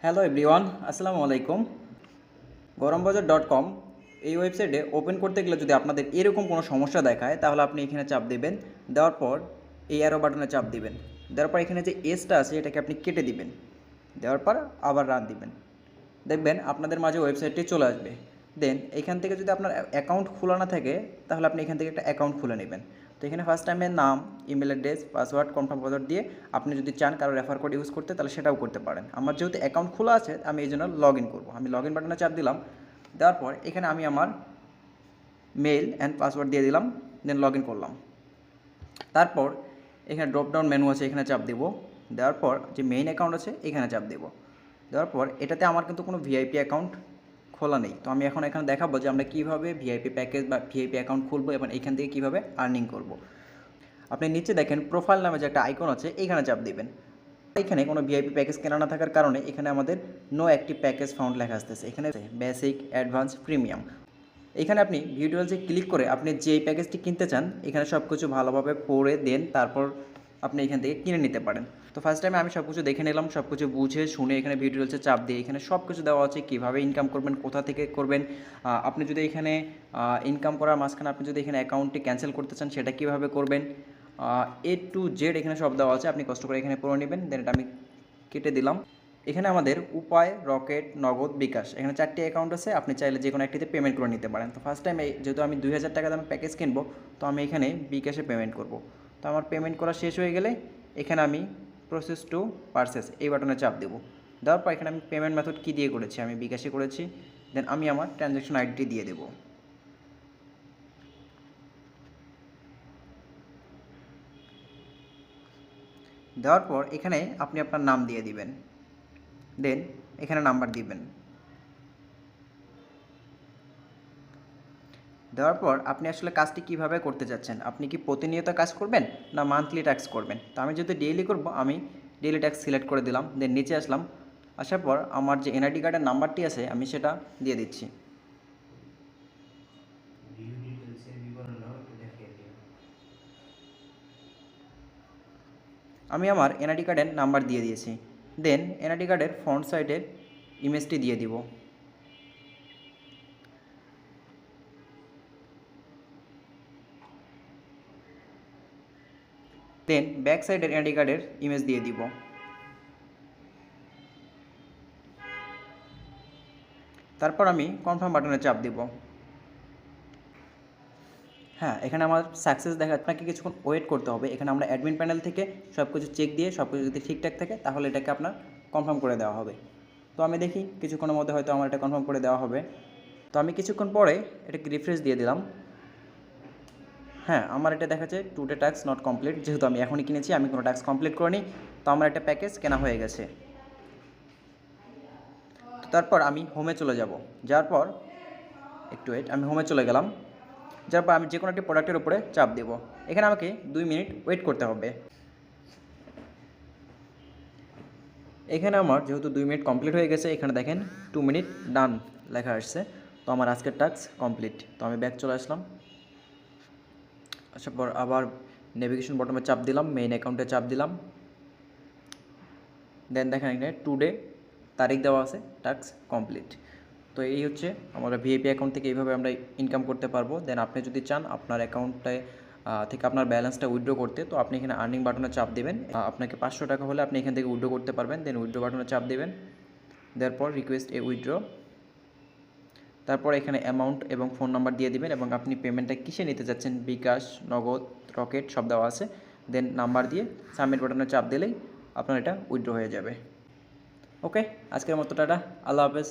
Hello everyone, আসসালামু আলাইকুম। গরমবাজার.com এই ওয়েবসাইটে ওপেন করতে গেলে যদি আপনাদের এরকম কোনো সমস্যা দেখায় তাহলে আপনি এখানে চাপ দিবেন। দেওয়ার পর এই অ্যারো বাটনে চাপ দিবেন। দেওয়ার পর এখানে যে এসটা আছে এটাকে আপনি কেটে দিবেন। দেওয়ার পর আবার রান দিবেন। দেখবেন আপনাদের মাঝে ওয়েবসাইটটি চলে আসবে। দেন এখান থেকে যদি আপনার অ্যাকাউন্ট খোলা না থাকে তাহলে আপনি এখান থেকে একটা অ্যাকাউন্ট খুলে নেবেন। তো এখানে ফার্স্ট টাইমে নাম, email address, password, confirm password দিয়ে আপনি যদি চান কারো রেফার কোড ইউজ করতে তাহলে সেটাও করতে পারেন। আমার যেহেতু অ্যাকাউন্ট খোলা আছে আমি এই জন্য লগ ইন করবো। আমি লগ ইন বাটনে চাপ দিলাম। দেওয়ার পর এখানে আমি আমার মেইল অ্যান্ড পাসওয়ার্ড দিয়ে দিলাম। দেন লগ ইন করলাম। তারপর এখানে ড্রপডাউন মেনু আছে, এখানে চাপ দেবো। দেওয়ার পর যে মেইন অ্যাকাউন্ট আছে এখানে চাপ দেবো। দেওয়ার পর এটাতে আমার কিন্তু কোনো ভিআইপি অ্যাকাউন্ট খোলা নেই। তো আমি এখন এখানে দেখাবো যে আমরা কীভাবে ভিআইপি প্যাকেজ বা ভিআইপি অ্যাকাউন্ট খুলবো এবং এখান থেকে কীভাবে আর্নিং করব। আপনি নিচে দেখেন প্রোফাইল নামে যে একটা আইকন আছে এখানে চাপ দিবেন। এখানে কোনো ভিআইপি প্যাকেজ কেনা না থাকার কারণে এখানে আমাদের নো অ্যাক্টিভ প্যাকেজ ফাউন্ড লেখা আসতেছে। এখানে বেসিক, অ্যাডভান্স, প্রিমিয়াম। এখানে আপনি ভিউ ডিটেলসে ক্লিক করে আপনি যেই প্যাকেজটি কিনতে চান এখানে সব কিছু ভালোভাবে পড়ে দেন, তারপর আপনি এখান থেকে কিনে নিতে পারেন। তো ফার্স্ট টাইমে আমি সব কিছু দেখে নিলাম, সব কিছু বুঝে শুনে এখানে ভিউ ডিটেলসে চাপ দিয়ে এখানে সব কিছু দেওয়া আছে, কীভাবে ইনকাম করবেন, কোথা থেকে করবেন। আপনি যদি এখানে ইনকাম করার মাঝখানে আপনি যদি এখানে অ্যাকাউন্টটি ক্যান্সেল করতে চান সেটা কীভাবে করবেন, A to Z এখানে সব দেওয়া আছে। আপনি কষ্ট করে এখানে পড়ে নেবেন। দেন এটা আমি কেটে দিলাম। এখানে আমাদের উপায়, রকেট, নগদ, বিকাশ, এখানে 4টি অ্যাকাউন্ট আছে। আপনি চাইলে যে কোনো একটিতে পেমেন্ট করে নিতে পারেন। তো ফার্স্ট টাইম যেহেতু আমি 2000 টাকা দামে প্যাকেজ কিনবো তো আমি এখানে বিকাশে পেমেন্ট করব। তো আমার পেমেন্ট করা শেষ হয়ে গেলে এখানে আমি প্রসেস টু পারচেস এই বাটনে চাপ দেবো। দেওয়ার পর এখানে আমি পেমেন্ট মেথড কী দিয়ে করেছি, আমি বিকাশে করেছি। দেন আমি আমার ট্রানজ্যাকশন আইডিটি দিয়ে দেবো। দেওয়ার পর এখানে আপনি আপনার নাম দিয়ে দিবেন। দেন এখানে নাম্বার দিবেন। দেওয়ার পর আপনি আসলে কাজটি কিভাবে করতে যাচ্ছেন, আপনি কি প্রতিনিয়ত কাজ করবেন না মান্থলি ট্যাক্স করবেন। তো আমি যেহেতু ডেইলি করব আমি ডেইলি ট্যাক্স সিলেক্ট করে দিলাম। দেন নিচে আসলাম। আসার পর আমার যে এনআইডি কার্ডের নাম্বারটি আছে আমি সেটা দিয়ে দিচ্ছি। আমি আমার এনআইডি কার্ডের নাম্বার দিয়ে দিয়েছি। দেন এনআইডি কার্ডের ফ্রন্ট সাইডের ইমেজটি দিয়ে দিব। দেন ব্যাক সাইডের এনআইডি কার্ডের ইমেজ দিয়ে দিব। তারপর আমি কনফার্ম বাটনে চাপ দিব। হ্যাঁ, এখানে আমার সাকসেস দেখা, আপনাকে কিছুক্ষণ ওয়েট করতে হবে। এখানে আমরা অ্যাডমিন প্যানেল থেকে সব কিছু চেক দিয়ে সব কিছু যদি ঠিকঠাক থাকে তাহলে এটাকে আপনার কনফার্ম করে দেওয়া হবে। তো আমি দেখি কিছুক্ষণের মধ্যে হয়তো আমার এটা কনফার্ম করে দেওয়া হবে। তো আমি কিছুক্ষণ পরে এটাকে রিফ্রেশ দিয়ে দিলাম। হ্যাঁ, আমার এটা দেখাচ্ছে টুডে টাস্ক নট কমপ্লিট। যেহেতু আমি এখনই কিনেছি, আমি কোনো টাস্ক কমপ্লিট করিনি, তো আমার একটা প্যাকেজ কেনা হয়ে গেছে। তো তারপর আমি হোমে চলে যাব। যাওয়ার পর একটু ওয়েট, আমি হোমে চলে গেলাম। যার পর আমি যে কোনো একটি প্রোডাক্টের উপরে চাপ দেব। এখানে আমাকে 2 মিনিট ওয়েট করতে হবে। এখানে আমার যেহেতু 2 মিনিট কমপ্লিট হয়ে গেছে, এখানে দেখেন 2 মিনিট ডান লেখা আসছে। তো আমার আজকের টাস্ক কমপ্লিট। তো আমি ব্যাক চলে আসলাম। আসার পর আবার নেভিগেশন বটমে চাপ দিলাম, মেইন অ্যাকাউন্টে চাপ দিলাম। দেন দেখেন এখানে টুডে তারিখ দেওয়া আছে, টাস্ক কমপ্লিট। তো এই হচ্ছে আমরা ভিআইপি অ্যাকাউন্ট থেকে এইভাবে আমরা ইনকাম করতে পারবো। দেন আপনি যদি চান আপনার অ্যাকাউন্টটায় থেকে আপনার ব্যালেন্সটা উইথড্র করতে, তো আপনি এখানে আর্নিং বাটনে চাপ দেবেন। আপনাকে 500 টাকা হলে আপনি এখান থেকে উইথড্র করতে পারবেন। দেন উইথড্র বাটনে চাপ দেবেন। তারপর রিকোয়েস্ট এ উইথড্র। তারপর এখানে অ্যামাউন্ট এবং ফোন নাম্বার দিয়ে দিবেন এবং আপনি পেমেন্টটা কিসে নিতে যাচ্ছেন, বিকাশ, নগদ, রকেট সব দেওয়া আছে। দেন নাম্বার দিয়ে সাবমিট বাটনে চাপ দিলেই আপনার এটা উইথড্র হয়ে যাবে। ওকে, আজকের মতো টাটা, আল্লাহ হাফেজ।